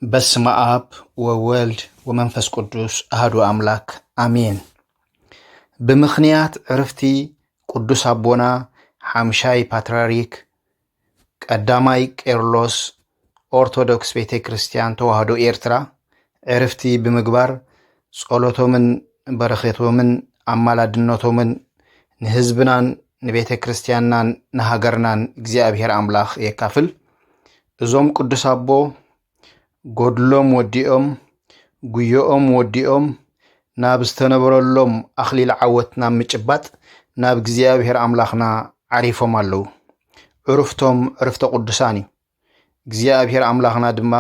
بسم آب وولد ومنفس قدوس أهدو أملاك آمين. بمخنيات عرفتي قدوس أبونا حمشاي باتراريك قداماي كيرلوس أورثودوكس بيتي كريستيان توهدو إيرترا عرفتي بمقبار صولوتو من برخيتو من أمالادنوتو من نهزبنان نبيتي كريستيانان نهاجرنان እግዚአብሔር أملاخ يكافل زوم قدوس أبو ጎድሎም ወዲኦም ጉዮኦም ወዲኦም ናብ ዝተነበረሎም ኣኽሊል ዓወትና ምጭባጥ ናብ እግዚአብሔር ኣምላኽና ዓሪፎም ኣለዉ። ዕሩፍቶም ዕሩፍተ ቅዱሳን እዩ። እግዚአብሔር ኣምላኽና ድማ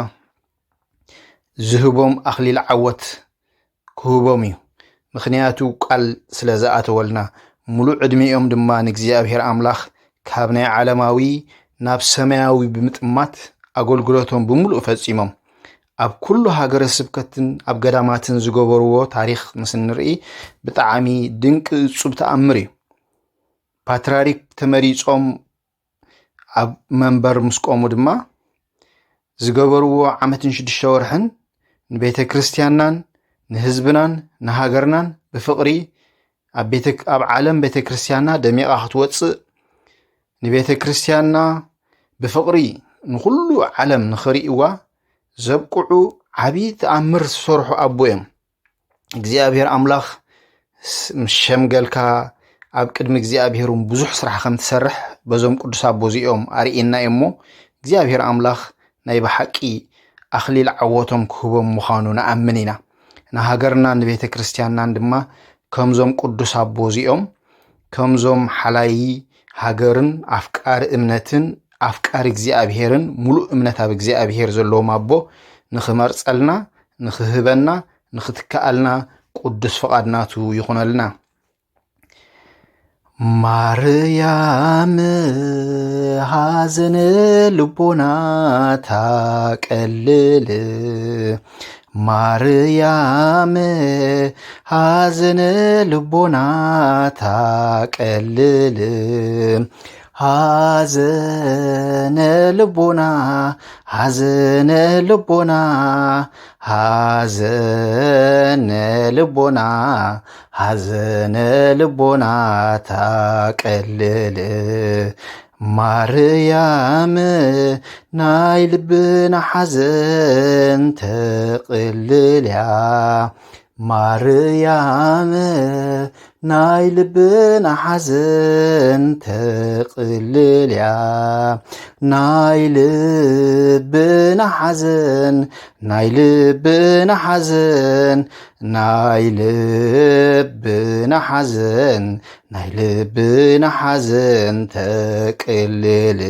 ዝህቦም ኣኽሊል ዓወት ክህቦም እዩ። ምክንያቱ ቃል ስለ ዝኣተወልና ሙሉእ ዕድሚኦም ድማ ንእግዚአብሔር ኣምላኽ ካብ ናይ ዓለማዊ ናብ ሰማያዊ ብምጥማት ኣገልግሎቶም ብምሉእ ፈጺሞም ኣብ ኩሉ ሃገረ ስብከትን ኣብ ገዳማትን ዝገበርዎ ታሪኽ ምስ ንርኢ ብጣዕሚ ድንቂ እጹብ ተኣምር እዩ። ፓትርያርክ ተመሪጾም ኣብ መንበር ምስ ቆሙ ድማ ዝገበርዎ ዓመትን 6 ወርሕን ንቤተ ክርስቲያንናን ንህዝብናን ንሃገርናን ብፍቕሪ ኣብ ዓለም ቤተ ክርስቲያንና ደሚቓ ክትወፅእ ንቤተ ክርስቲያንና ብፍቕሪ ንኩሉ ዓለም ንኽሪእዋ ዘብቁዑ ዓብይ ተኣምር ዝሰርሑ ኣቦ እዮም። እግዚአብሔር ኣምላኽ ሸምገልካ ኣብ ቅድሚ እግዚአብሔር ብዙሕ ስራሕ ከም ትሰርሕ በዞም ቅዱስ ኣቦ እዚኦም ኣርኢና እሞ እግዚአብሔር ኣምላኽ ናይ ብሓቂ ኣኽሊል ዓወቶም ክህቦም ምዃኑ ንኣምን ኢና። ንሃገርና ንቤተ ክርስቲያንናን ድማ ከምዞም ቅዱስ ኣቦ እዚኦም ከምዞም ሓላይ ሃገርን ኣፍቃሪ እምነትን ኣፍቃሪ እግዚአብሔርን ሙሉእ እምነት ኣብ እግዚአብሔር ዘለዎም ኣቦ ንኽመርጸልና ንኽህበና ንኽትከኣልና ቅዱስ ፈቃድናቱ ይኹነልና። ማርያም ሃዘነ ልቦና ታቀልል ማርያም ሃዘነ ልቦና ታቀልል ሃዘነ ልቦና ሃዘነ ልቦና ሃዘነ ልቦና ሃዘነ ልቦና ታቀልል ማርያም ናይ ልብና ሓዘን ተቅልልያ ማርያም ናይ ልብና ሓዘን ተቅልልያ ናይ ልብና ሓዘን ናይ ልብና ሓዘን ናይ ልብና ሓዘን ናይ ልብና ሓዘን ተቅልል